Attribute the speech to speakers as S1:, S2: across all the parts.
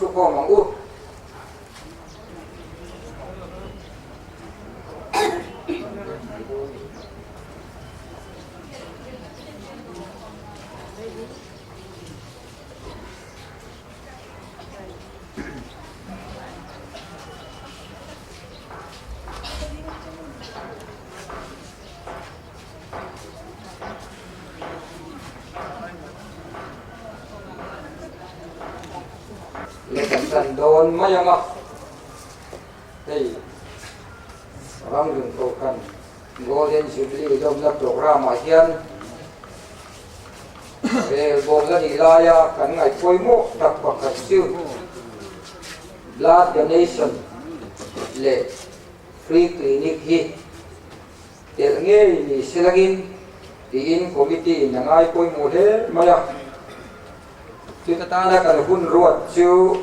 S1: chú có mong ước Lekan don mayanga hey orang dun ko kan golden jubilee dom na program hian ve bom la ni la ya kan ngai poi mo tak pa khat siu blood donation le free clinic hi tel nge ni silagin ti in committee na ngai poi mo he maya kita tanda kan hun ruat chu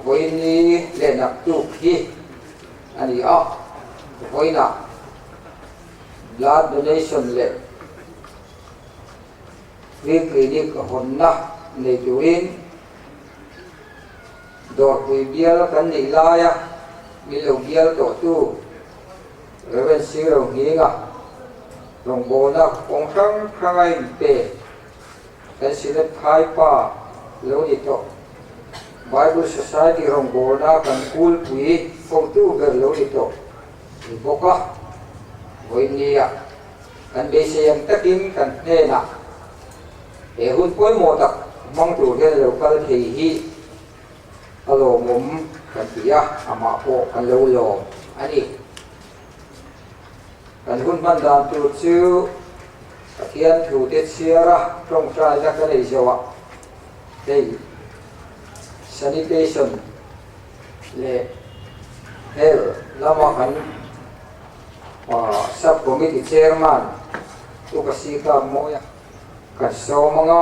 S1: voi ni le nak tu hi ani a voi na blood donation le free clinic honna le tuin dor pui bial kan ni la ya mi lo bial to tu reven si Ronghinga Rongbona kong thang thangai pe kan sinet khai pa lo ni to Bible Society Rongbona kan kul pui Hawngtu ber lo ni to boka voi ni ya kan be se yang takin kan ne na e hun poi mo tak mong tu he lo kal thei hi alo mum kan tia ama po kan lo lo ani kan hun man dan tu chu akian thu te siara trong trai la kan ei jawa dei sanitation le hel lama kan sub committee chairman tu kasika moya kan so mga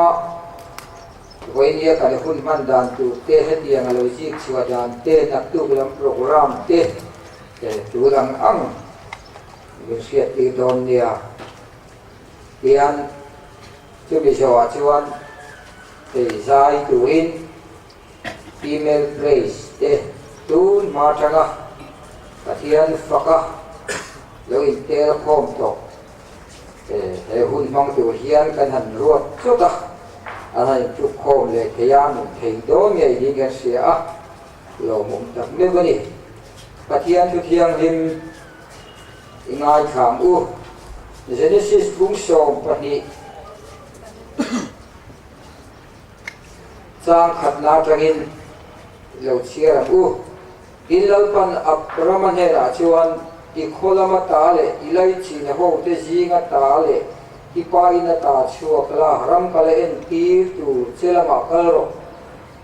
S1: voi ni kan hun man dan tu te he dia ngalogic siwa dan te nak tu bilang program te tu rang ang bersiat di don dia kian tu bisa cuan te zai tuin female praise te tu matanga katian fakah lo intel kom to te hun mang tu hian kan han ruat chuta anai chu kom le kaya mun thei do nge di gan sia lo mum tak me bani katian tu thiang him ingai kham u Genesis bung som pani chang khatna tangin lo chiara u ilalpan apraman hera chuan ikholama tale ilai china ho te jinga tale ipaina ta chuak la ram kale en tir tu chelama kalro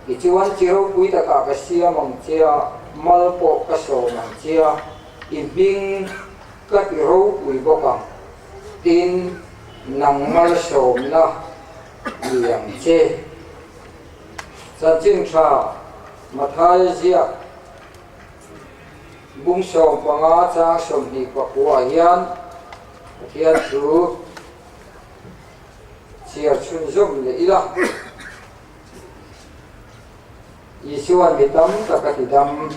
S1: ichuan chiro pui ta ka kasia mang chia malpo kaso mang chia ibing kat ro pui boka tin nang mal som na liang che san ching tha mathai zia bung som panga cha som hi pakua hian hian thu chia chun zum le ila isuan mitam takatidam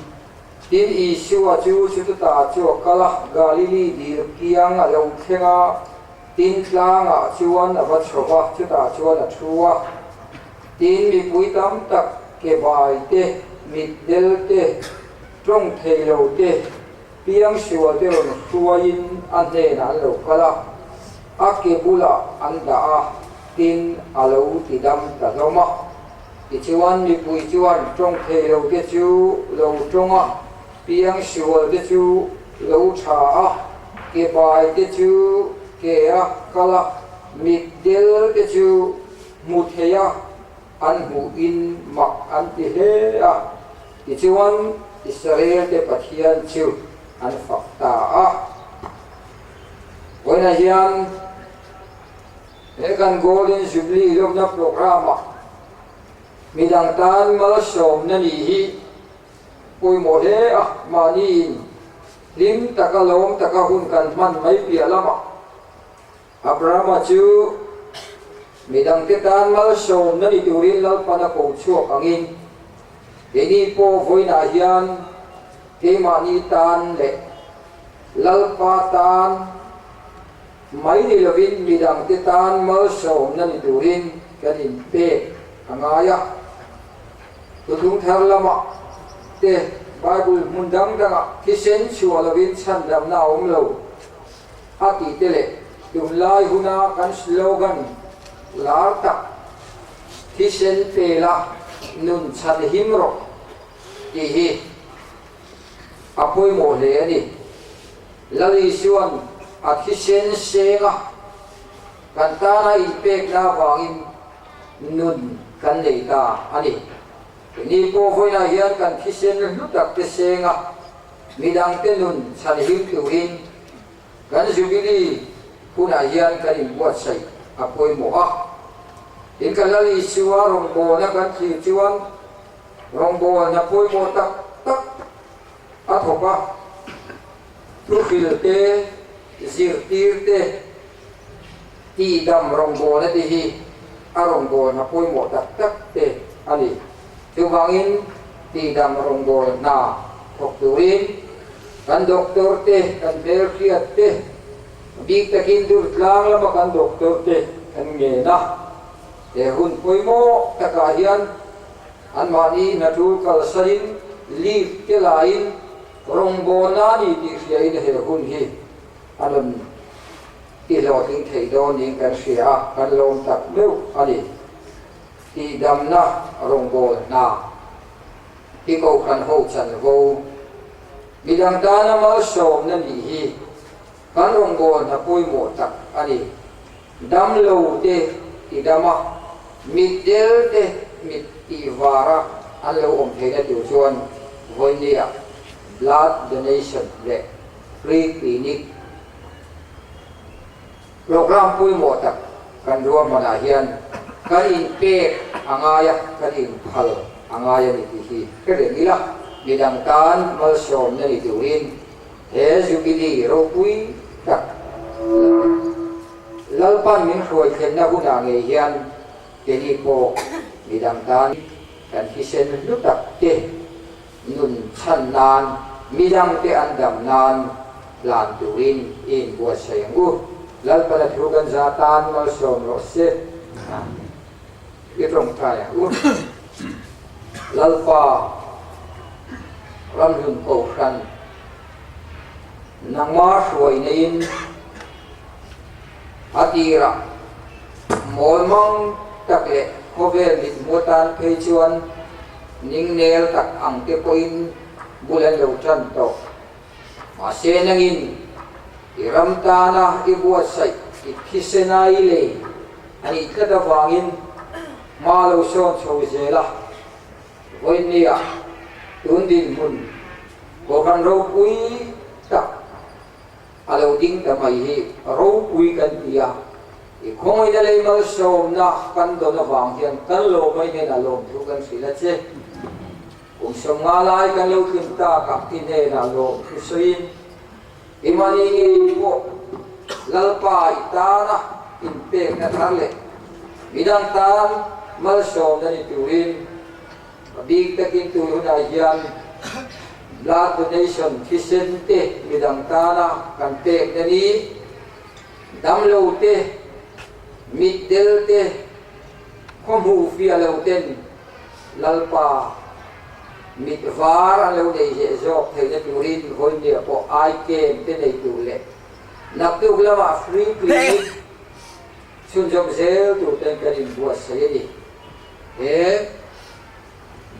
S1: tin isua chu ta chu kala galili dir kiang a lo khenga tin tlanga chuan ava chowa chu ta chuan a thuwa tin mi puitam tak ke bai te mit del te trong thei lo te piang siwa te ron thuain an ne na lo kala a ke bula an da a tin alo tidam ta zoma ichuan mi pui chuan trong thei lo te chu lo tronga piang siwa te chu lo tha a ke bai te chu ke a kala mit del te chu mu theya an hu in mak an ti he a ichuan Israel te pathian chu an fakta a oina hian ekan golden jubilee lobna programa midang tan mal som na ni hi pui mo he a mani lim taka lom taka hun kan man mai pia lama Abraham chu midang te tan mal som na ni turin lal pana ko chuak angin eni po voina hian ke mani tan le lal pa tan mai ni lovin midang te tan mal som na ni turin kanin pe angaya tudung thar lama te Bible mundang danga kisen chualovin chandam na omlo ati tele tumlai huna kan slogan larta kisen pela nun chan himro hi apoi mo le ani lali suan at kisen senga kantana ipek na wangin nun kan leita ani ni po voi na hian kan kisen lutak te senga midang te nun chan him tuhin kan Jubilee puna hian kan buat sai apoi mo a in kan lali siwa rongbo na kan thi chuan rongbo na poi mo tak tak a thopa tu khil te zir tir te ti dam rongbo na ti hi a rongbo na poi mo tak tak te ani tu bangin ti dam rongbo na thok turin kan doktor te kan berkhiat te big takin dur tlang lama kan doktor te kan nge na te hun poi mo taka hian an mani na tu kal sarin li ke lain rongbo na ni ti ria in he hun hi anon ti lo ting thei do ning kan ria kan lom tak meu ani ti dam na rongbo na ti ko kan ho chan vo midang dana mal som na ni hi kan rongbo na poi mo tak ani dam lo te ti dama midel te mit ti vara an lo om thei na tu chuan voinia blood donation le free clinic program poi mo tak kan ruam mana hian kan in pe angaya kan in phal angaya ni ti hi kere nila midang tan mal som na ni tuin he Jubilee ro pui tak lalpan min khoi khen na huna nge hian teni po midang tan kan kisen lutak te nun chan nan midang te andam nan lan tuin in buat sayangu lalpan at hugan zatan mal som ro se itrong kaya lalpa ramlun ko khan nangma shuai nein atira molmang takle hovel mit mutan phei chuan ning nel tak ang te poin bulan lo chan to ma se nangin iram ta na ibuat sai ikhisenai le ani kada wangin ma lo son chho zela voinia tundin mun ko kan ro pui tak alo ding ta mai hi ro pui kan tia i khoi da le mal som na kan do na wang hian kan lo mai ne na lo thu kan sila che som nga lai kan lo tin ta ka tin ne na lo thu sein imani ni ko lalpa itana in pe na thale midang tan mal som na ni tuin big takin tu na hian blood donation kisen te midang tana kan te ni dam lo te middel te khomu fi lo ten lalpa mit var lo de je jok thei na turin hoi ne po ai kem te nei tu le nak tu lama free clinic chun jom zel tu ten karin buat saya ni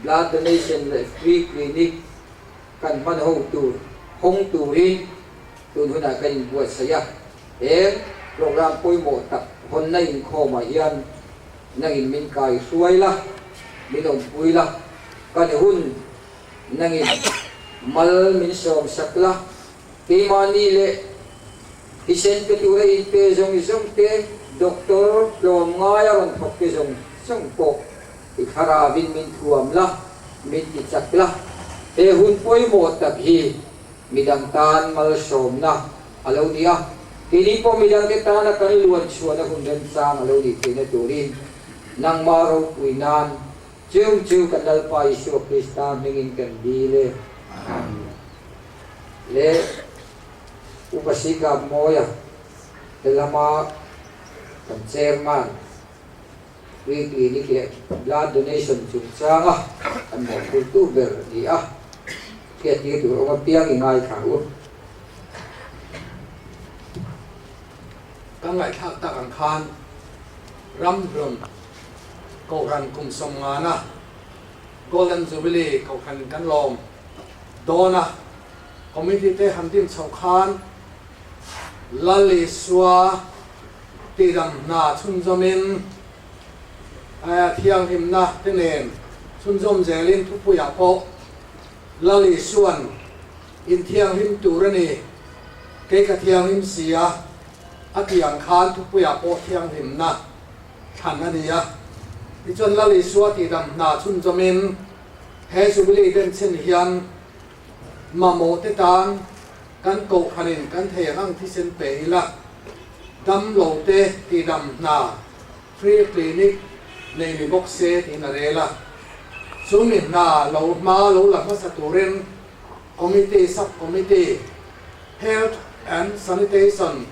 S1: blood donation le free clinic kan man Hawngtu rin tun huna kan buat saya program poi mo tak hon na in kho ma hian nangin min kai suai la minom pui la kan hun nangin mal min som sakla ke mani le isen pe tu le pe zong te doktor lo ngaya ron thok ke zong po ikhara vin min thuam la min ti chakla hun poi mo tak hi midang tan mal som na alo dia kini po midang tan na kan luan chua na hun den sang alo di kini turin nang maro puinan chu kanal pa Isu Krista ningin kan dile le upasika moya delama kan chairman weekly ni blood donation chungchanga an mo kultuber dia ke ti tu ro piang ingai khau
S2: kan ngai thak tak an khan ram rum ko ran kum som nga na golden jubilee ko khan kan lom dona committee te hamdim chau khan lali swa tiram na chunjomin thiang him na tenen chunjom zelin thupu ya po lali suan in thiang him turani ke ka thiang him sia atiang khan thupu ya po thiang him na than ania ti chon lali swa tiram na chunjomin he jubilee den chen hian mamo te tan kan ko khanin kan theyang thi sen pe ila dam lo te tiram na free clinic nei mi box se in arela sumin na lo ma lo la ma saturen committee sub committee health and sanitation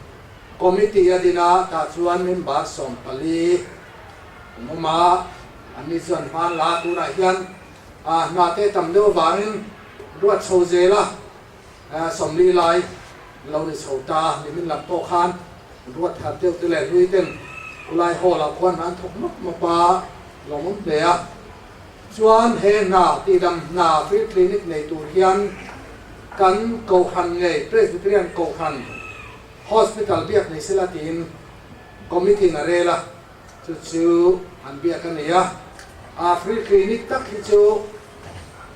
S2: committee adina ta chuan member som pali ma ani chuan man la tu na hian na te tam do wangin ruat chho zela somli lai lo ni chhota ni min lam to khan ruat tha teu te le lui ten ulai ho la kwan an thok nok ma pa lomum le a chuan he na ti dam na free clinic nei tur hian kan ko khan ngei presbyterian ko khan hospital biak nei selatin committee na rela chu an biak an ya free clinic tak hi chu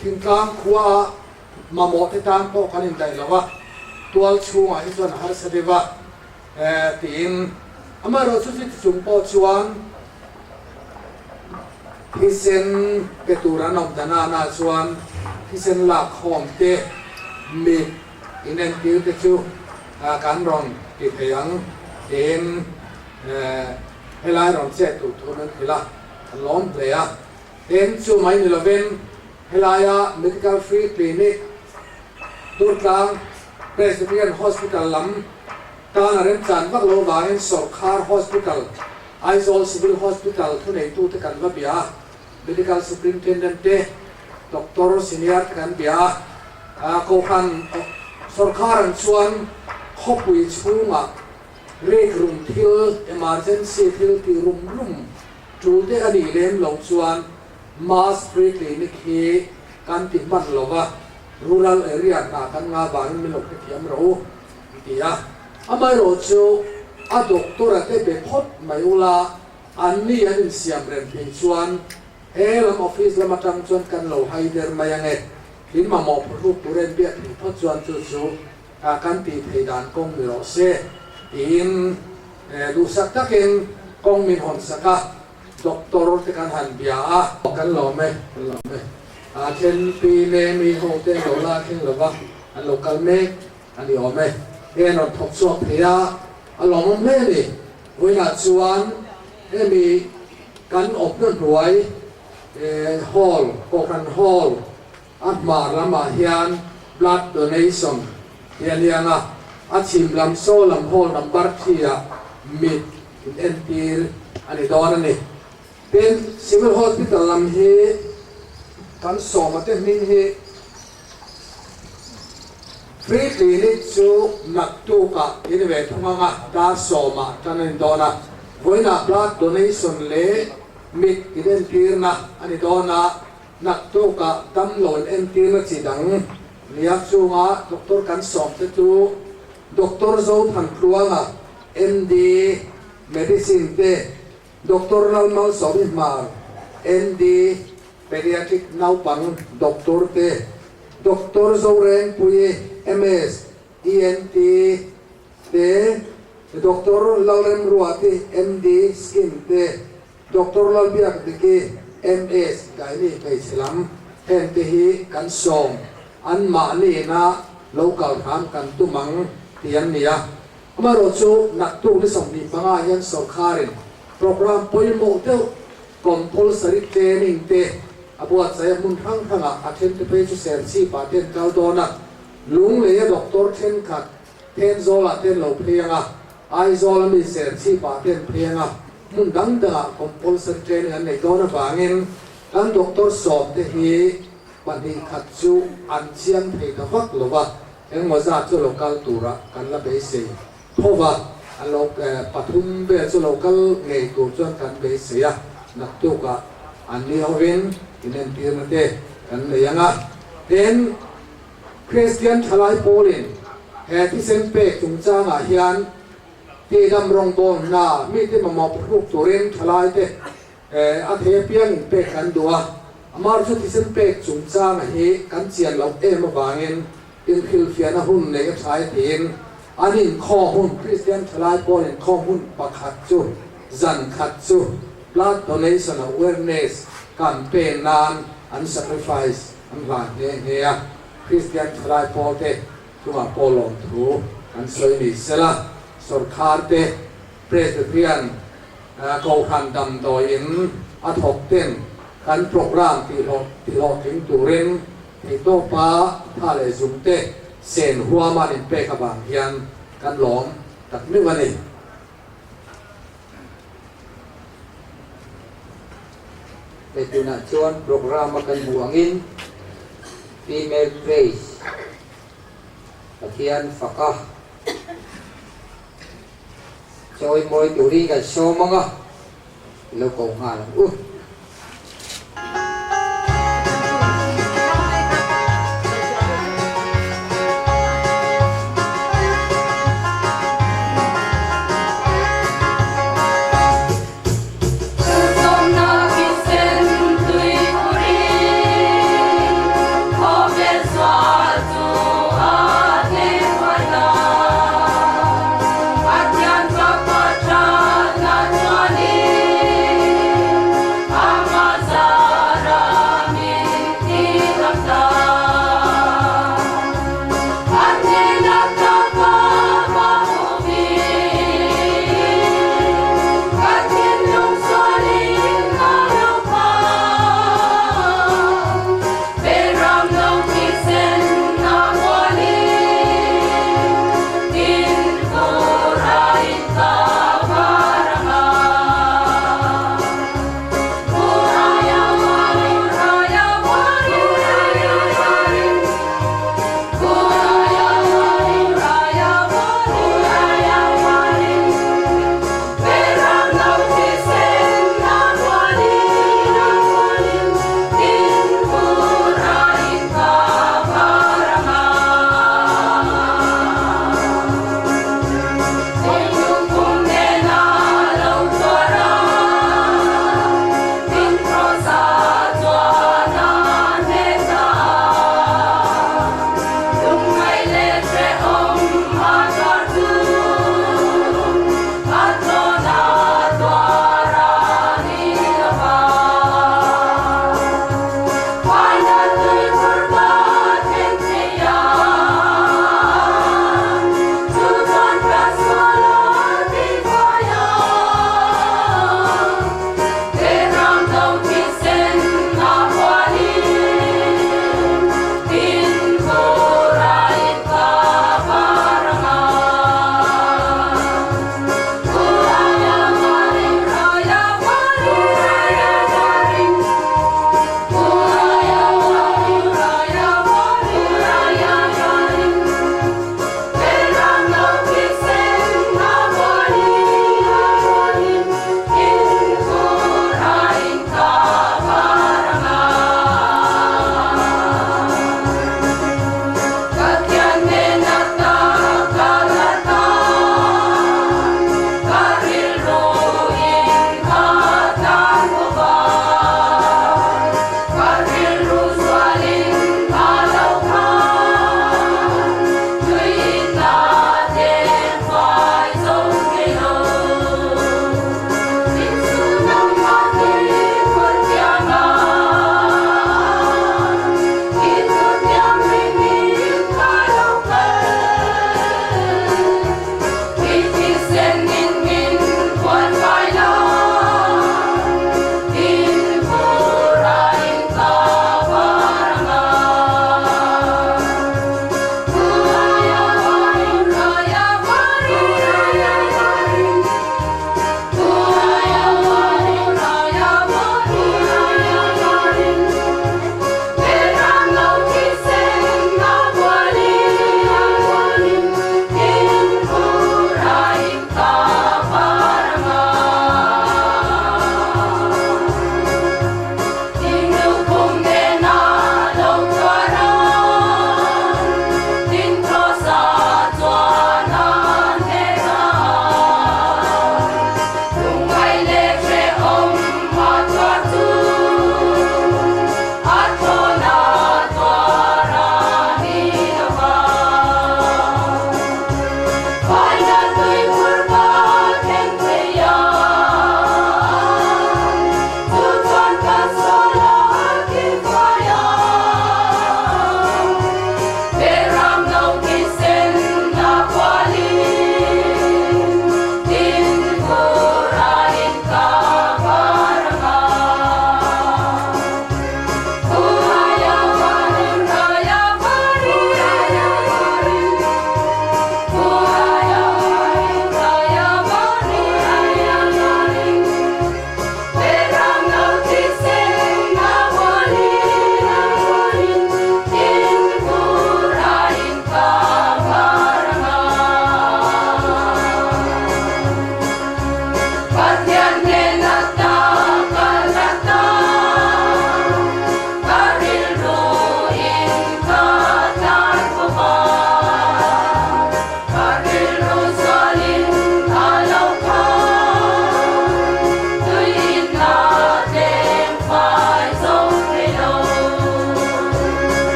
S2: thingkam khuwa mamo te tan po kanin dai lawa tual chunga hi chuan har sadewa tin amaro chu chi chung po chuan hisen petura nom dana na chuan hisen la khom te mi inen tiu te chu kan ron ti theyang tin helai ron che tu thunan thila lom plea ten chu mai ni loven helaya medical free clinic turtlang presbyterian hospital lam tan arem chan bak lo wangin sarkar hospital Aizol civil hospital thu nei tu te kan va bia medical superintendent te doctor senior kan bia ko khan sarkar an chuan khopui chunga rek rum thil emergency thil ti rum tu te ani lem lo chuan mass free clinic hi kan ti man lova rural area na kan nga wangin mi lok te thiam ro tia amai ro chu a doctor ate be phot mayula anni an siam rem phi chuan helam office lama tang chuan kan lo haider mayange tin ma mo phu puren bia thi phot chuan chu kan ti theidan kong mi ro se in du sak takin kong min hon saka doctor te kan han bia kan lo me chen pi ne mi ho te lo la king lo wa an local me ani o me en on thok chuak thea along me ni voina chuan emi kan op na ruai hall kokan hall atma lama hian blood donation hianianga achim lam so lam hall number 3 mit entir ani donani ten civil hospital lam hi kan somate min hi free clinic chu Macdonald ini ve thunga ta soma tanin dona voina blood donation le mit iden tirna ani dona Macdonald damlon entirna chidang liak chunga doctor kan som te tu doctor zo than pluanga MD medicine te doctor normal sobi mar MD pediatric now pang doctor te doctor zo ren puye MS ENT te doctor lalem ruati MD skin te doctor lalbiak deke MS gaini kai selam hen te hi kan som an ma ni na local tham kan tu mang tian nia amaro chu nak tu ni som ni panga hian sarkarin program poimo te compulsory training te abuat saya mun thang attend te pe chu ser chi pa ten kal dona lung le doctor then khat ten zola ten lo phianga ai zola mi ser chi pa ten phianga mun dang da compulsory training an nei dona bangin kan doctor sop te hi pani khat chu an chiang thei ka hak lova eng moza chu local tura kan la be se thova alok pathum be chu local ngei tu chuan kan be se ya nak tu ka an li hovin inen tir te kan le yanga ten Christian thalai polin he ti sen pe chung changa hian ti dam rong bon na mi te ma phuk turin thalai te a the piang pe kan dua amar chu ti sen pe chung changa hi kan chian lo em awangin in Philadelphia hun nei ka thai tin anin kho hun Christian thalai polin kho hun pakhat chu zan khat chu blood donation awareness campaign nan and sacrifice an van he Christian thalai pol te chuma polong thu an soi ni sela sarkar te Presbyterian ko khan dam doi in athok ten kan program ti lo ting turin ti to pa tha le zum te sen huwa man in pe ka bang hian kan lom tak mi wani
S1: để từ nãy chuan program mà cần buangin female praise Akian fakah Choi moi turi ka show mga lo ko nga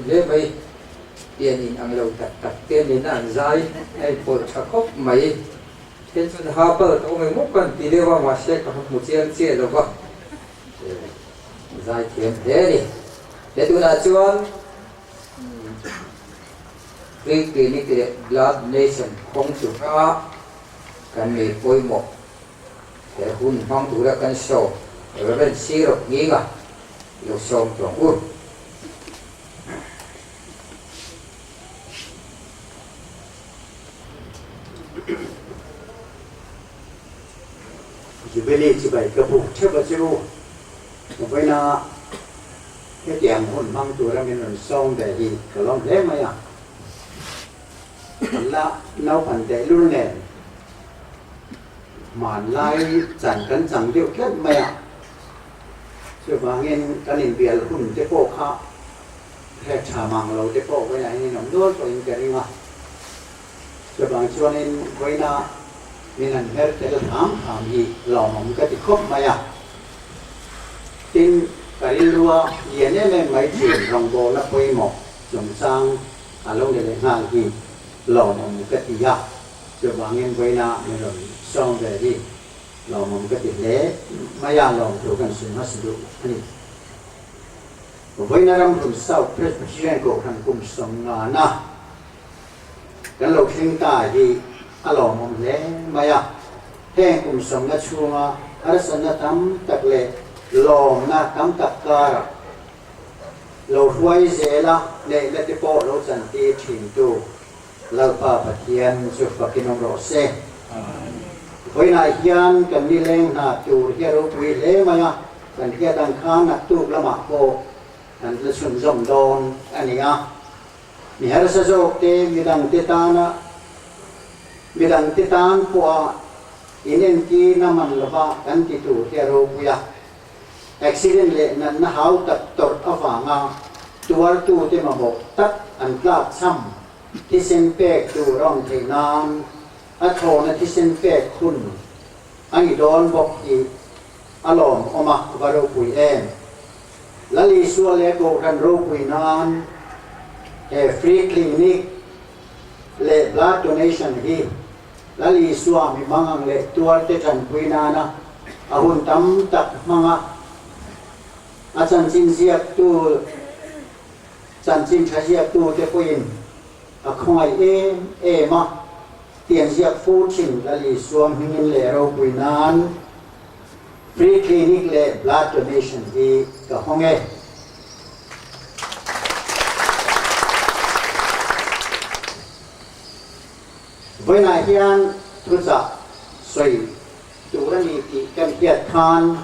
S1: lê mây tiền in ang lâu tật tiền in ăn dài hay bột chả khóc mấy thiên xuân hà bờ ông ấy múc cần tí đeo vào mà sẽ có một chiên đâu vâng dài tiền thế đi để tôi là chuan free clinic blood nation Hawngtu kan mi poi mo để hun Hawngtu ra kan show rồi bên siro Ronghinga lo som trong u
S3: Jubilee chỉ bảy cái buộc chấp vào chú với na cái tiền hồn mang tuổi ra mình làm xong để gì cái lòng lẽ mày à là nấu phần để luôn nè mà lại chẳng điều kết mày à chứ mà nghe cái niềm biệt hồn cái bộ khác hay trà màng lâu cái bộ với này nó nuốt vào những cái gì mà chứ mà cho nên với na mình ăn hết cái thám gì lòng một cái khóc mày à tin cái lúa hiện nay mình mấy chuyện rong bò là quay một trồng sang lâu để hàng gì lòng một cái gì à chứ bằng em quay na mình rồi xong về đi lòng một cái gì lẽ mày à lòng chỗ cần sự mất sự đi với na làm cùng sau Presbyterian của thằng cùng sống na cái lộc sinh tài thì lòng một lẽ mày à thế cùng sống na chua ở sân na tắm tắc lệ lòng na tắm tắc cả lâu quay dễ là để lấy cái bộ lâu dần đi chỉnh tu lâu pa phát hiện cho phát cái nông rõ xe với này hiện cần đi lên hà tu cái lâu quỳ lễ mà cần cái đằng khán nạp tu là mặc bộ cần là xuân rồng đòn anh ấy à mi hay là sao thế mi đằng tê tan qua inen ki naman laba kan ti tu cái lâu quỳ accident lệ na hao tập tọt avanga tuar tu te ma bok tak an tla cham ti sen pek tu rong thei nam a thona ti sen pek khun ani don bok i alom oma varo pui em lali sual le ko kan ro pui nan free clinic le blood donation hi lali suam mi mangang le tuar te kan pui nana ahun tam tak manga chan chin ziak tu chan chin tha ziak tu te poin khoi ma tiền ziak fu chin la li suam hingin le ro puinan free clinic le blood donation hi ka honge với này hian Thuchah soi tu ra ni ti kan hiat khan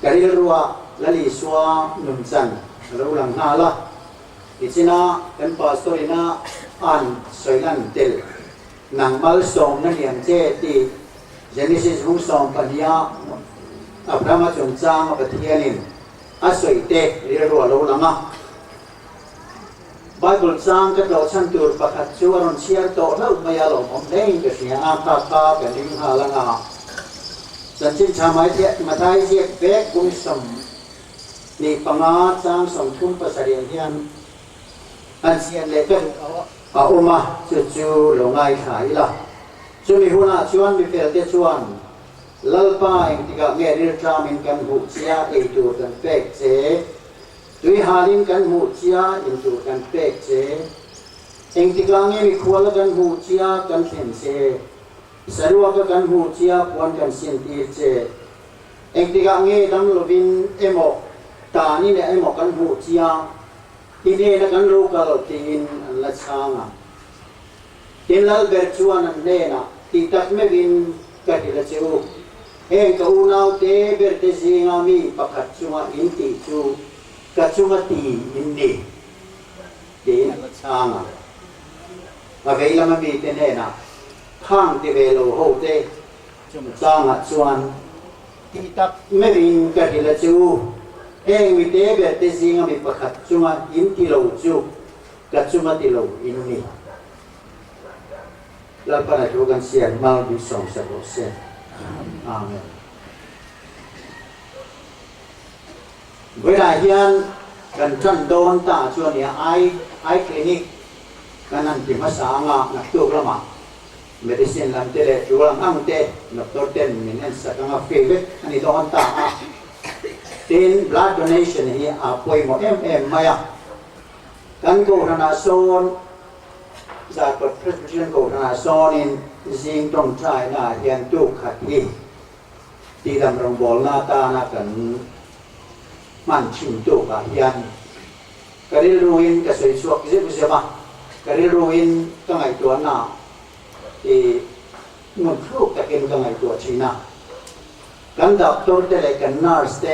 S3: karil ruwa lali suwa num chan ro lang na la ichina kan pastor ina an soilan tel nang mal som na lian che ti Genesis hung som pania Abraham chong chang pathianin a soite ri ro lo langa Bible chang ka lo chan tur pakhat chu aron share to lo maya lo om nei ka sia a ka ka ning ha langa chin chamai te matai je be kum som ni panga chang som thum pasarian hian an sian le kan a oma chu lo ngai khai la chu mi huna chuan mi fel te chuan lalpa eng tiga nge rir tramin kan hu chia e tu kan pek che tui halin kan hu chia in tu kan pek che eng tiga nge mi khwala kan hu chia kan then che sarua ka kan hu chia puan kan sin ti che eng tiga nge dam lovin emo ta ni ne emo kan hu chia ine na kan ro ka lo tin la changa tin lal ber chuan an ne na ti tak me vin ka ti la chu eng ka unau te ber te zinga mi pakhat chunga in ti chu ka chunga ti in ni te na la changa ma veila ma mi te ne na khang ti ve lo ho te changa chuan ti tak me vin ka ti la chu eng mi te ber te zinga mi pakhat chunga in ti lo chu ka chunga ti lo in ni la para tu kan sian mal bi song sa ro se amen với lại hian กันจันโดนตาชวนเนี่ยไอคลินิกกันนั่นที่มาสร้างนักตัวละมาmedicine ลำเตะจุลังอังเตะนักตัวเต้นมีนั่นสักงาเฟเวอันนี้โดนตาทีน blood donation นี่ป่วยหมดมาอ่ะกันโกรนาโซนจากกฎ prescription โกรนาโซนินซิงตรงใจน่ะเฮียนตุขัดที่ที่ดำรงบอลหน้าตาหน้ากันมันชิมตุกะเฮียนกระดิรูอินกระสวยสวกเสียบุษบะกระดิรูอินก็ไงตัวหน้าที่มุนลูกตะกินก็ไงตัวชีน่ะกันดับตัวเตะกันนาร์สเต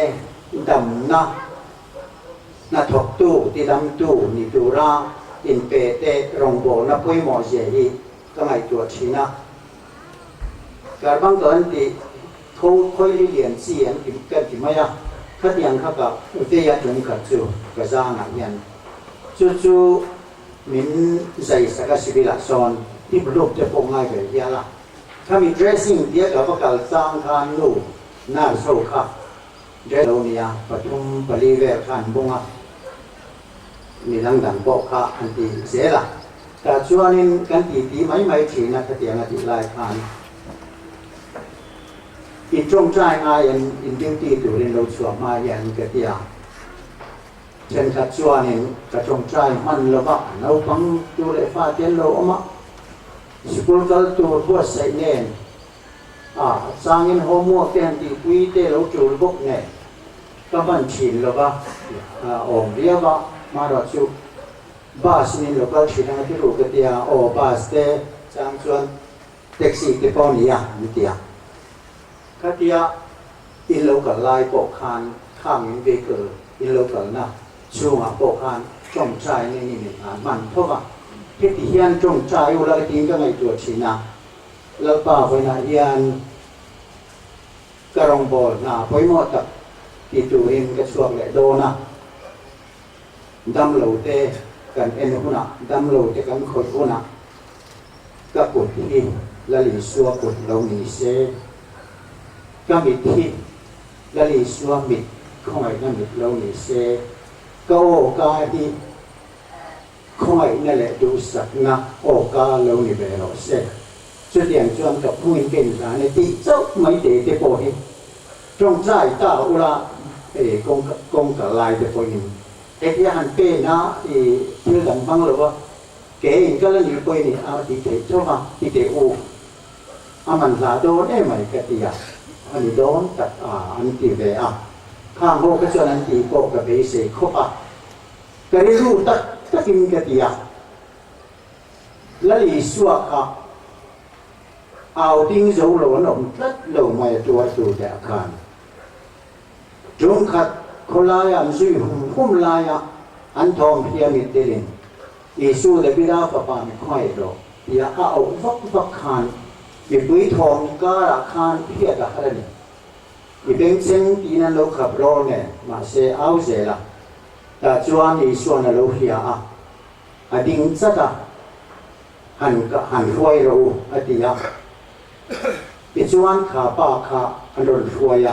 S3: ดำนะน่ะถกตู้ที่ดำตู้นี่ตัวร่างอินเปเตรงโบน่ะพุยหมอเสียฮีก็ไงตัวชีน่ะการบังเกิดที่เขาค่อยเรียนเสียงที่กันที่ไม่ยากขัดยังเขากับอุทยานจงขัดจู่กระซ่าหนักยันจู่ๆมินใส่สักสิบิลาซอนที่บลูจะปงง่ายแบบนี้ละถ้ามี dressing เดียวกับการสร้างทานลูหน้าโซค่ะเดรนียปฐุมปรีเวรขันบุงะมีดังดังบอกค่ะอันที่เสียละแต่ช่วงนี้กันที่ไม่ถีนักขัดยังที่ลายขันอินตรงใจอายันอินดิวตี้ตัวเรียนเราชัวมายันกระเดียเช่นขัดชัวนี่กระตรงใจมันเราบ้าเราฟังตัวเลฟ้าเทียนเราออกมาสกุลกัลตัวพวกใส่เน่นสร้างอินโฮโมเตนที่คุยเตเราจูบกเน่ก็มันชินเราบ้าอมเรียบ้ามาเราจูบาสนี่เราก็ชินอะไรที่รู้กระเดียบาสเตจางชวนแท็กซี่ที่ปอนี่มิเตียข้าที่อินโลกัลไลปกคานข้ามอินเวเกอร์อินโลกัลนะช่วงปกคานจงใจนี่มันเพราะว่าที่ที่ยันจงใจอุลาติงก็ไงตัวชีนะแล้วป่าไปนะยันกระรองบอลนะพอยหมดกับที่ตัวเองก็ช่วงแหละโดนะดำเหลวเตกันเอ็นหุ่นนะดำเหลวเตกันขดหุ่นนะก็กดที่ละลิสัวกดเราหนีเซก็มีที่ละลิสัวมิดคอยนั่นมิดเราหนีเซก็โอกาที่คอยนั่นแหละดูสักนะโอกาเราหนีไปเราเซสุดอย่างชวนกับผู้อินเป็นสารในที่เจ้าไม่เด็ดโปรยจงใจตาอุลากงกับลายโปรยที่หันเป็นนะที่หลังฟังเลยว่าเก่งก็แล้วนี่โปรยนี่เอาที่เตะเจ้ามาที่เตะอูมันลาโดนได้ไหมกติยาอันนี้โดนตัดอันที่เวะข้างโลกก็ชวนอันที่โปกับเบสคบก็ได้รู้ตัดกินกติยาแล้วอีสัวเอาทิ้งโซ่หลวนอมตัดหลงมาตัวเดียกันจงขัดคนลายอันซุยหุ่มลายอันทองเพียมิเตลินอีสู้เดบิดาปะปาไม่ค่อยดอกอย่าเอาวักขันมีปุ้ยทองก็ราคาเพียกับอะไรนี่อีเป็นเส้นที่นั่นเราขับรถเนี่ยมาเสียเอาเสียละแต่จวนอีส่วนเราเฮียดิ่งสัตว์หันรวยเราติยาอีจวนขาป้าขาอันรวยรวย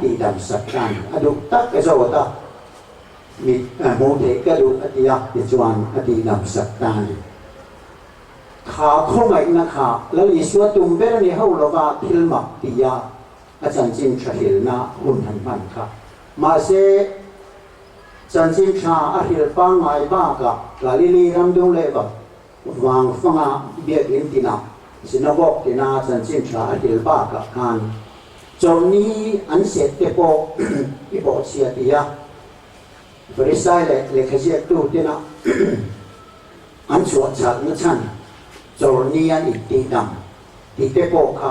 S3: ติดำสักการดูตักกระโจตามีโมเดกดูติยาอีจวนติดำสักการขาเข้ามาอีกนะขาแล้วอีส่วนตุ่มเบรนี่เขาเราว่าพิลมักติยาอาจารย์จิมชาฮิลนาหุ่นหันมันค่ะมาเสจันจิมชาอาฮิลปังไงบ้างกับลาลิลีรำดงเลบวางฟังเบียดอินตินาสินบอกตินาจันจิมชาอาฮิลบ้ากับการจนนี้อันเสร็จเตปออีบอกเสียติยาบริษัทเล็กเสียตู้ตินาอันสวดฉันนั่นฉันจนนี้อันอิติดำติเตปอค่ะ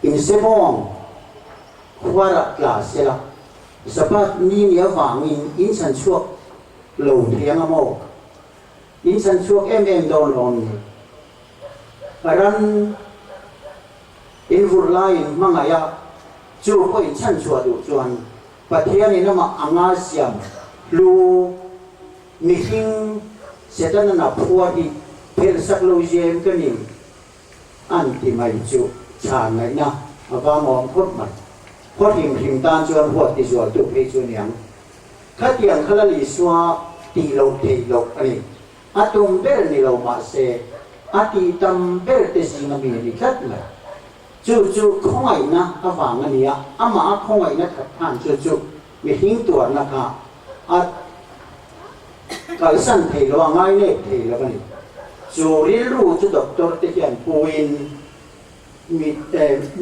S3: อินเซมองควาระกลาเสละสภาพนี้เนี่ยฝังอินสันชั่วหลงเทียงอโมอินสันชั่วโดนลงรันอินฟุลไลน์มังายาจู่ก็อินสันชั่วดูจวนประเทศนี้นะมาอังอาเซียมลูมิคิงเสด็จนับพัวดีเพลสักโลเจมกันนี่อันที่ไม่จู่ชาไหนนะอาบามองพดมันพดหิมตานชวนพดที่ชวนตุกให้ชวนยัง ข้าเตียงข้าลีสวาตีโลเทโลอันนี้อาตุมเบรนิโลมาเซอาตีตัมเบรเตสินามีนี่คัดมาจู่ๆคงไอ้นะอาฟังอันนี้อามาคงไอ้นะทัดทานจู่ๆมีหิ้งตัวนะคะอาการสั่นเทโลง่ายเนี่ยเทโลกันนี่จู่เรียนรู้จุดด็อกเตอร์เตียนปูอิน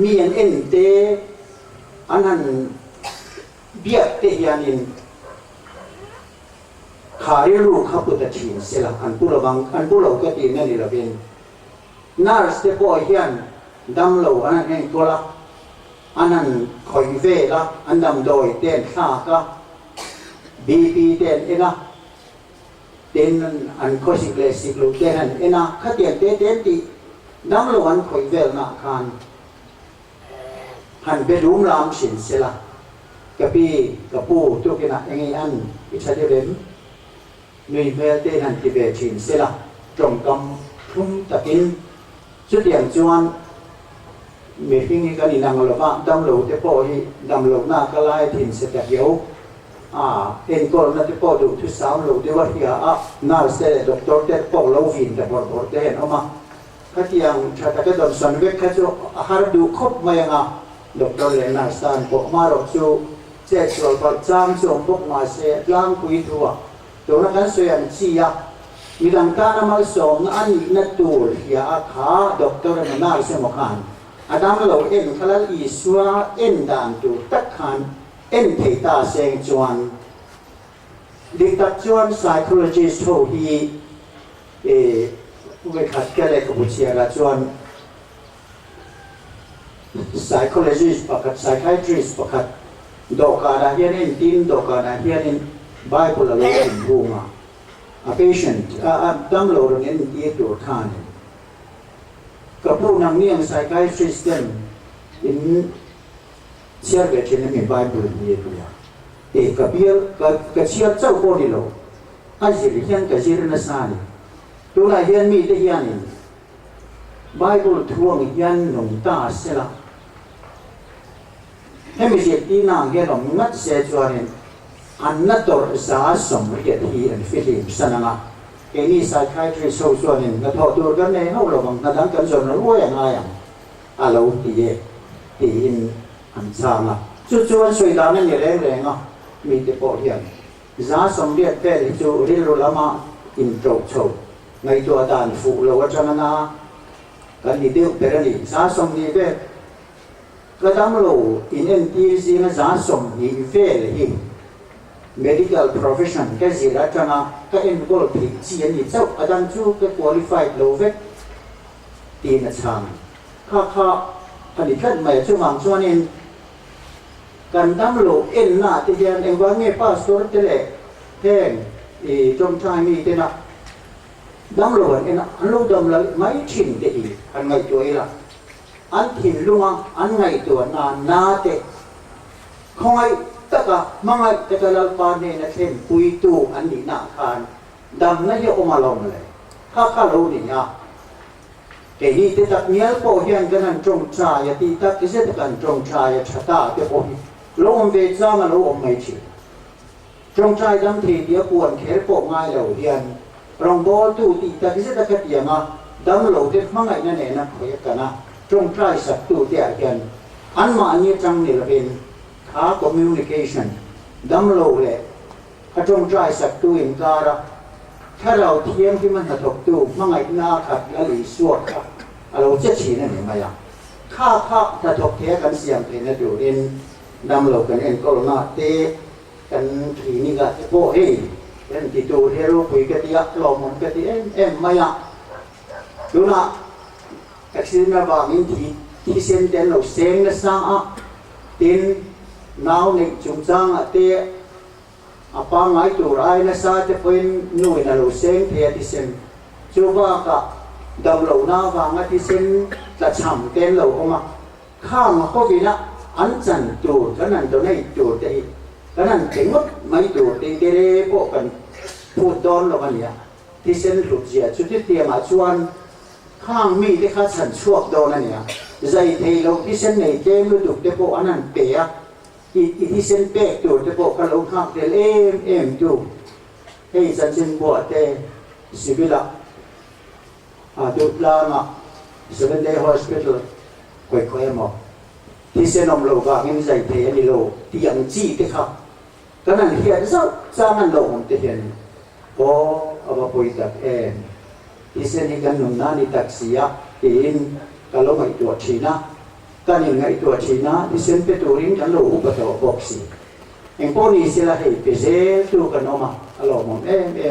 S3: มีอันเอ็นเตอันนั้นเบียดเตียนินขาเรียนรู้ข้าพุทธชินเสละอันผู้ระวังอันผู้เราก็ตีนั่นนี่ละเป็นนาร์สเตปอยยันดำเหลวอันนั้นเองตัวละอันนั้นคอยเวละอันดำโดยเต้นข้าก็บีปีเต้นเอ็นะเต้นอันโคสิกเลสิกลูเต้นเอ็นะข้าเต้นตีดำเหลวอันคอยเวลนักขันหันไปรุมรามสินเสละกับพี่กับผู้ตัวกินอะไรเงี้ยอันอิจฉาเดือดนุยเวลเต้นหันที่เวชินเสละตรงกำทุ่มตะกินชุดอย่างจวนมีฟิ้งนี้ก็นี่นางเราบ้าดำเหลวเตปอยดำเหลวหน้าก็ไล่ถิ่นเสด็จเดียวเอ็นก็นั่นเตปอดูทุสาวเหลวเดี๋ยวว่าเฮียน่าเสด็จด็อกเตอร์เตปอเหลววินแต่บอกเต้นออกมาข้าที่ยังชาตะก็โดนสันเวกข้าจะอาหารดูครบมายังด็อกเตอร์เลนาสตันพวกมาหรอกจูเจ็ดส่วนประจำส่วนพวกมาเสียล้างคุยตัวตัวนั้นกันส่วนชี้ยมีดังการมาส่งอันนี้นัดตัวเฮียขาด็อกเตอร์เลนาเสียหมกขันอาดัมเราเอ็นขลังอิสวาเอ็นดันตัวตัดขันเอ็นเทตาเซงจวนดิตัดจวน psychologist โทฮีเวขัดแก่เลยกับบุษยาจวน psychologist ประคัด psychiatrist ประคัดดอกการเฮียนินตินดอกการเฮียนินไบโพลาร์อินบูมา a patient ดัมโลเรื่องนี้ที่ตัวท่านกับผู้นำเนียง psychiatrist กันอินเชื่อเวทีนั้นมีไบโพลาร์นี่ตัวกับเบียกับเชื่อเจ้าคนนี้โลอันสิริยันกับสิรินัสานีตัวไหนยันมีแต่ยันไบโพลาร์ทวงยันหนุ่มตาเสละให้มีเสียที่นางแกหนุ่มนัดเสียจวนอันนั้นตัวสาสมเกียรติอันฟิลิปสนามเอนี่สายใครที่โซ่ส่วนนึงแล้วพอตัวกันเนี่ยเขาเราบางนัดกันส่วนนั้นว่าอย่างไรเราตีอินอันซามาจุดๆสวยดานั่นอย่างแรงๆมีแต่พอเที่ยงสาสมเรียกแต่จูริลุลามาอินโตรโชในตัวด่านฟูเราก็จะนากันนี่เดียวเป็นนี่สาสมนี่เป็นกระดังโลอินเอ็นทีซีนะสาสมนี่เฟลฮีmedical profession ก็สิราชนะก็เอ็นก็ผิดจีนนี่เจ้าอาจารย์จูก็ qualified โลเวกตีนช่างข้าผลิตขึ้นมาช่วงบางช่วงนี้การดำโลเอ็นน่าที่จะเอ็นว่าเงี้ยป้าสตัวเตเล่แห้งจงใจมีเตนะดำโลเอ็นอันลูกดำเลยไม่ชินเตอีอันไงตัวเองล่ะอันถิ่นลุงอันไงตัวนานนาเตคอยตะกะมังไงตะกะลาปานเนี่ยนะเช่นปุยตูอันนี้นาคานดำนั่นยังออกมาลงเลยข้ารู้นี่นะแต่นี่ที่ตักเนี้ยพอเห็นกันนั่นจงใจที่ตักที่เสด็จกันจงใจชะตาที่พอลงเวทมันลงไม่ชิจงใจดำทีเดียวปวนแขนปกง่ายเหล่าเดียนรองบอลตู้ตีตักที่เสด็จกันเดียมาดำเหล่าเด็กมังไงนั่นเองนะขยันกันนะจงใจสักตู้เดียกันอันมาอันนี้จังนี่ละเป็นข้า communication ดำโลเลยข้าจงใจสักตัวอินการะถ้าเราเทียมที่มันถกตัวมั่งไงหน้าขัดและหลีสวดครับเราจะชี้นั่นเองไหมยังข้าถ้าถกเทียกันเสียงเพลงดูเอ็นดำโลกันเอ็นก็ลงมาเตะกันทีนี่ก็จะโป้เฮ้เอ็นติดตัวเฮโร่คุยกันที่ยักษ์ลมมันกันที่เอ็มไหมยังดูนะแท็กซี่มาบอกมินที่เส้นเดินเราเสียงนะสร้างตินน้าวนี่จุ่มจังเตะapa ngai tu rai na sa te poin nui na lo seng the ti sen chu ba ka dam lo na wa nga ti sen la cham ten lo oma kha ma ko vi na an chan tu kanan to nei tu te kanan thing mot mai tu te de re po kan pu don lo kan ya ti sen lu jia chu ti ti ma chuan khang mi te kha chan chuak do na nia zai thei lo ti sen nei te lu tu te po anan pe a ที่เส้นเป๊กตัวจะบอกกันลงข้างเตลเอ็มจูให้สันเซนบัวเตสิบิละดูลามา7 day hospital ค่อยๆหมอที่เส้นนมโลกาเงินใจเทนี่โลที่ยังจี้ที่ครับก็นั่นเห็นซะสร้างมันโลกที่เห็นโอ้เอาไปปุยตักที่เส้นนี้กันหนุนน้านี่ตักเสียอินก็ลงไปตัวชีนะก็ยังไงตัวชีนะที่เส้นไปตัวริมกันโลอุปถัมภ์บอกสิเอ็งพวกนี้เสียละให้ไปเสียตัวกันออกมาอารมณ์มัน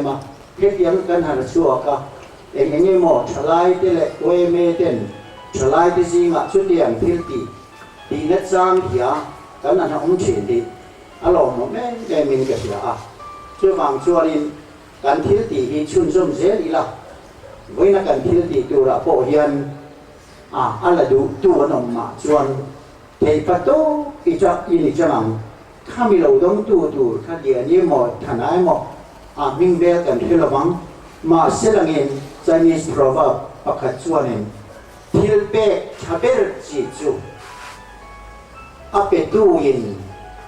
S3: มาเพียงยังกันหาชัวร์ก็เอ็งยังหมดฉลายที่เล็กเวเมเต้นฉลายที่จริงอ่ะชุดเดียงพิลตีดีนัดจางเหียกันนั่นองเฉยดีอารมณ์มันมินกับเสียอ่ะช่วยฟังช่วยรินกันพิลตีที่ชุนส้มเสียดีละไว้นักกันพิลตีตัวละโปเฮียนอะไรดูตัวนมมาชวนเทปโตอีจักอินิจังข้ามีเราต้องตัวข้าเดียนี้หมดทนายหมดมิงเบลกันที่ระวังมาเสลังเอง Chinese proverb ประคัตชวนเองทิลเบกชาเบลจิจูอาเปตูอิน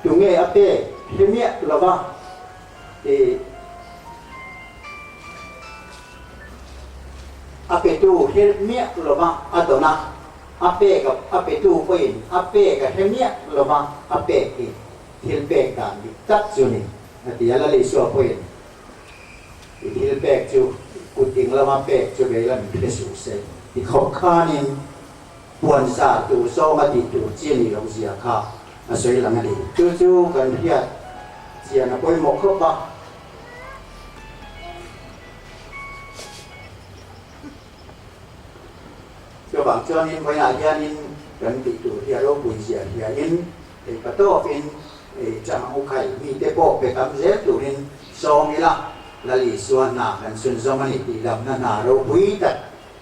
S3: ตรงนี้อาเปเฮเมียระวังอาเปตูเฮเมียระวังอาตัวน่ะอาเปกับอาเปตูก็อินอาเปกับเฮเมียระวังอาเปกิทิลเบกกันดิจัดจูนี่ที่ยาลาลิชัวก็อินทิลเบกจูกุติงละมาเปกจูเวลันเพสุเซที่ขอบข้านินปวนซาตูโซมาติตูเจียนี่ลงเสียข้าสวยหลังนี้จูกันเพียเสียนะป่วยหมกครบปะก็บางเจ้านินพยาญานินกันติตูเฮียโรบุญเสียเฮียนินไอ้ปะโต้เป็นจังอุไข่มีเตโปไปทำเซฟตูนินซองนี่ละละลิส่วนหน้ากันส่วนสมัยที่ดำนาเราคุยแต่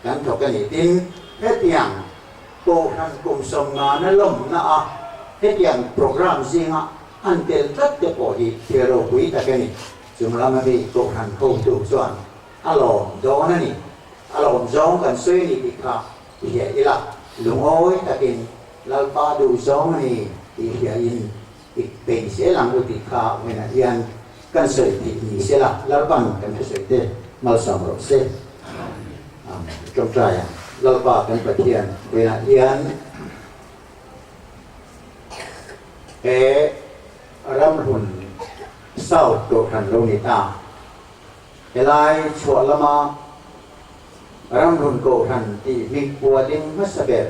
S3: กันถกกันนี่ดินเฮ็ดอย่างโปรทันกลุ่มสมงานนั่นล้มนะเฮ็ดอย่างโปรแกรมจริงอันเดลตัดเตโปที่เทโรคุยแต่กันนี่จุมลามาบีโปรทันโฮมตูส่วนอารมณ์โดนนั่นนี่อารมณ์จองกันสวยนี่ดีค่ะที่เหี้ยอีละลุงโอ้ยแต่กินลาปาดูจองนี่ที่เหี้ยอินอีกเป็นเสียหลังดูดีค่ะเมื่อนั้นยันกันสวยที่นี่เสียละลาบันกันสวยเด้มาสำรวจเสียจงใจลาปากันประเทียนเวลายันรำหุ่นเศร้าตัวทันโลนิตาลายชวละมารำหุ่นโกทันที่มีปัวดิ้งมัสเบร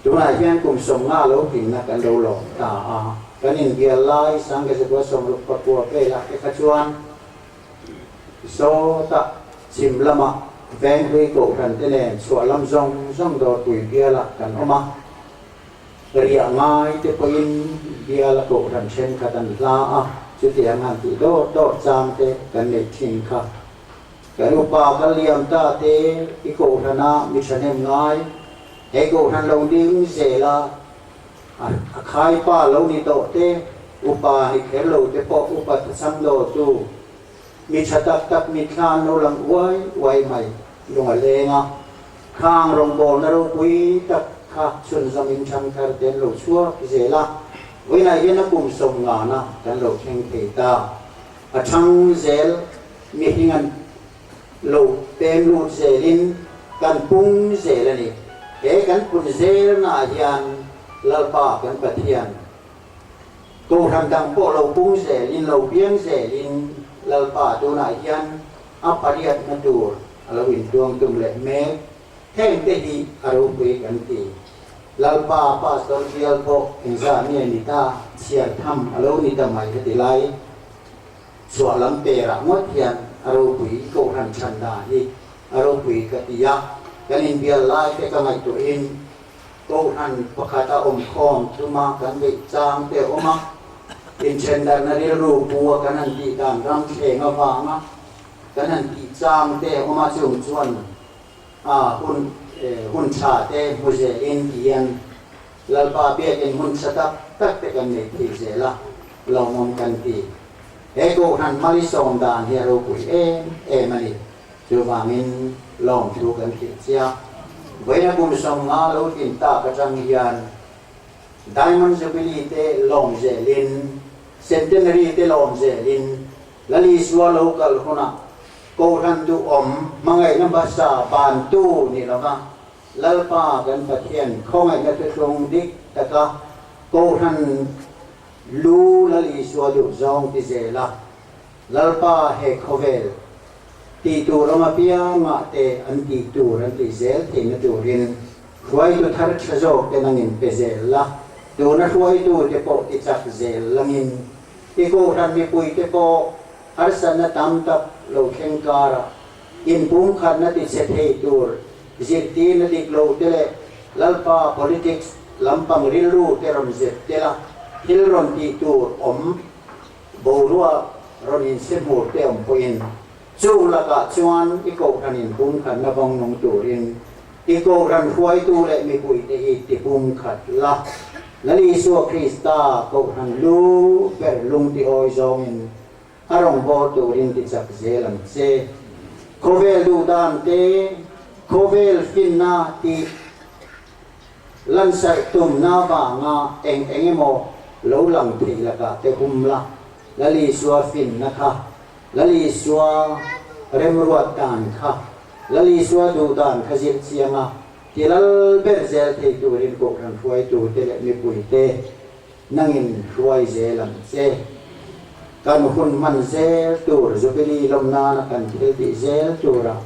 S3: จุนายยังกุมสมงาโลกินนักกันโลโลตากันอินเดียลายสังเกตว่าสมรูปปัวเปลักขจวนโซตะชิมละมาแวงเวโกทันเตเลนชวลำซงโดตุยเดียละกันออกมาเรียงง่ายที่พอินเดียละโกทันเช่นขันลาจุดเดียงานที่โดจามเตกันในทิ้งค่ะกันอุปากันเลียมตาเตอิโกทันมิชเนมง่ายเอโกทันลงดิ้งเซลาขายป้าลงนี่โตเตอุปาหิเขโลเตปออุปาสัมโลตูมีชะตักมีคานโนลังไว้ใหม่ลงเลงข้างรงโบนรกุยตักข้าชุนสมิงชังคาร์เตนโลชัวพิเศษละไว้ในยันกุมสมงานะกันโลเข่งเทตาชังเซลมีหิงันโลเต็มลูเซลินกันปุงเซลนี่กันปุงเซลนายันลาปากันปะเทียนกูทำดังโปเราปุ้งเสลินเราเพียงเสลินลาปาตัวไหนยันอัปปะเดียดมาดูเราวินดวงตุ่มเล็กเมฆแห่งเตดีอารมณ์เวกันตีลาปาปาสตอร์เดียลโบอินซาเนียนิตาเชียร์ทำอารมณ์นิตาไม่ติไลส่วนลำเปรามดเทียนอารมณ์วิกูทำชันดาฮีอารมณ์วิกติยะกันอินเบียไลเฟกไม่ตัวอินกูหันประคาตาอมคอมทุมากันไปจางเตอมาอินเชนดานาริรูปัวกันนันตีการรำเข่งอฟังกันนันตีจางเตอมาจุ่มชวนหุ่นชาเตมุเซอินเดียนลาปาเบียกินหุ่นสตักตักเตกันในที่เซละลองมองกันตีกูหันมาลิสองดานเฮโรกุยมันนี่จูบามินลองดูกันที่เสียเวลากุมสมงาเราตินตากระจังยัน Diamond Jubilee te lom zelin centenary te lom zelin lali swa local huna ko ran tu mangai na basa ban tu ni lama lalpa gan pathian khongai na te tlong dik taka ko ran lu lali swa lu zong ti zela lalpa he khovel ti tu rama pia ma te an ti tu ran ti zel te na tu rin huai tu thar chazo te nangin pe zela tu na huai tu te po ti chak zel langin ti ko ran mi pui te po arsan na tam tap lo khengkara in pum khan na ti se thei tur zirti na ti lo te le lalpa politics lampang rilru te ron zet te la hil ron ti tur borua ron in se mur te poin chu la ka chuan I ko ran in pum khan na bang nong turin I ko ran huai tu le mi pui te I ti pum khat la lali so Krista ko ran lu per lung ti oi zong in arong bo tu rin ti chak zelam se kovel du dan te kovel finna ti lansar tum na ba nga engemo lo lang thi la ka te humla lali swa fin na kha lali swa remruat dan kha lali swa du dan khazit chianga tilal ber zel the tu rin ko ran huai tu te le mi pui te nangin huai zelam se kan hun man zel tur Jubilee lomna na kan thil ti zel tura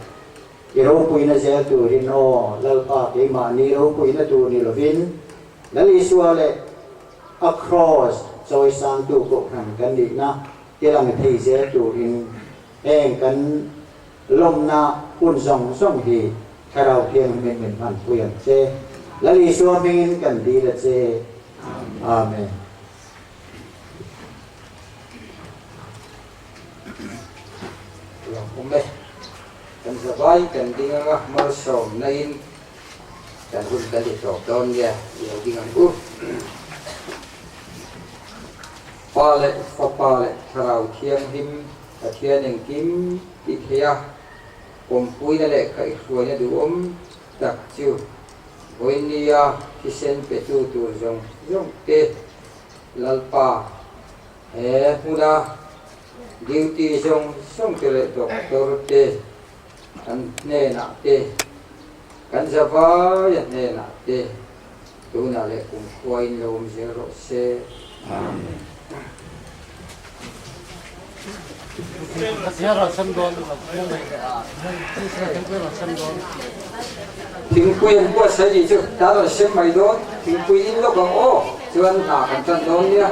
S3: iro pui na zel turin o lalpa ke ma ni ro pui na tu ni lovin lali suale across choi sang tu ko kan di na tilang thei zel turin eng kan lomna kun song song hi karau thiang men man puyan che lali suaming kan di la che amen
S1: Umeh kan sabai kan dinga marso nain kan hun kan di don ya ya dinga pale tharau thiang him thian eng kim ti thea pui na le kai khoi na du tak chu oinia kisen petu tu jong te lalpa huna duty song te le doctor te an ne na te kan java ya ne na te tu na le kum khoi lom zero se tiếng quyền của sẽ gì chứ đã là xem mày đó tiếng quyền lúc bằng ô chứ anh thả cảnh trận đó nha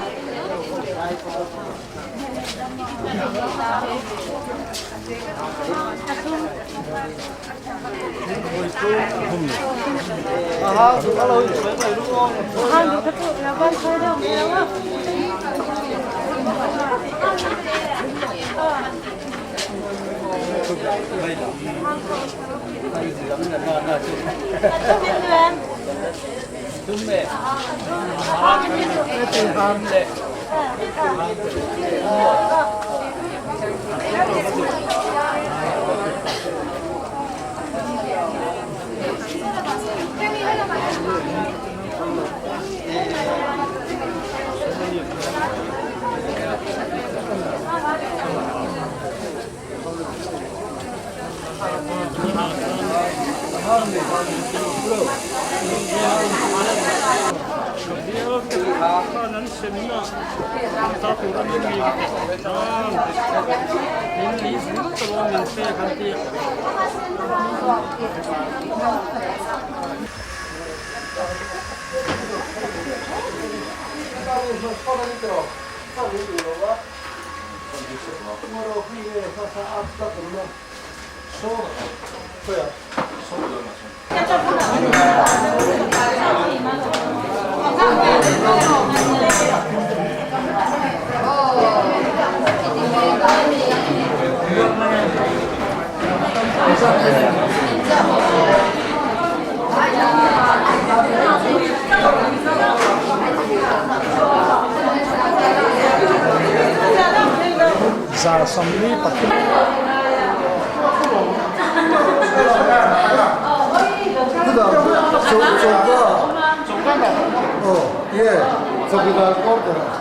S2: Yeah, so we got quarter.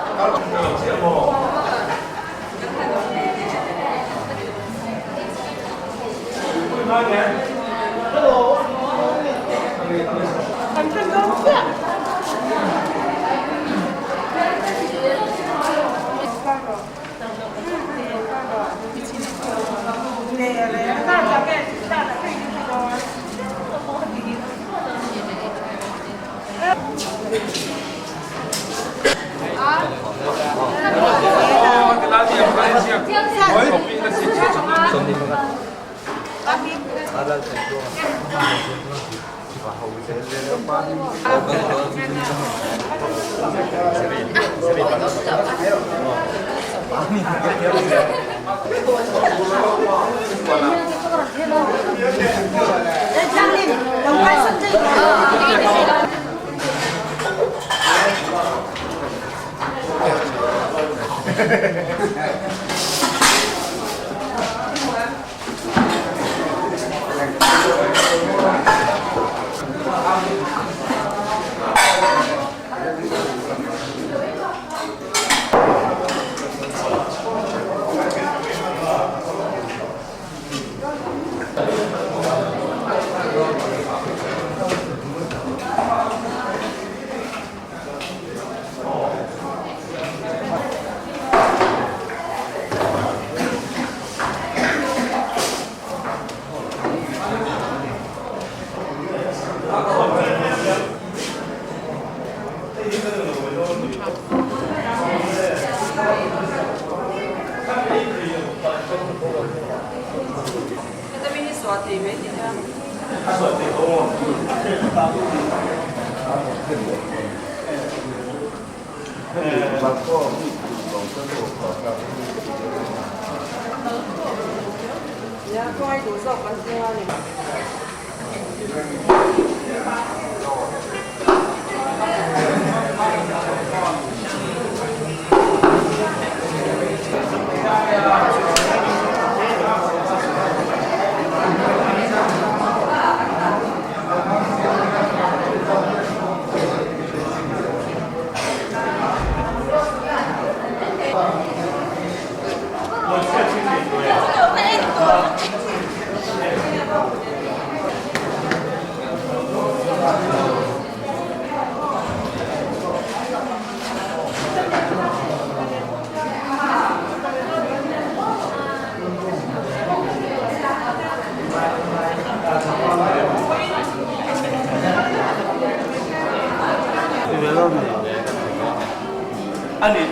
S4: 아니,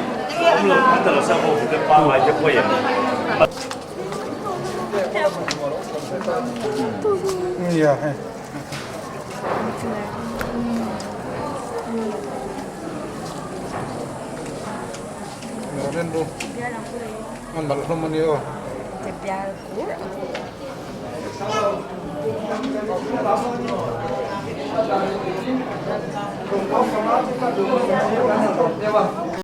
S4: 물론 한달로 사고 그때 빵 이제 보여.
S2: Yeah. Kemudian bu, ambil sama dia.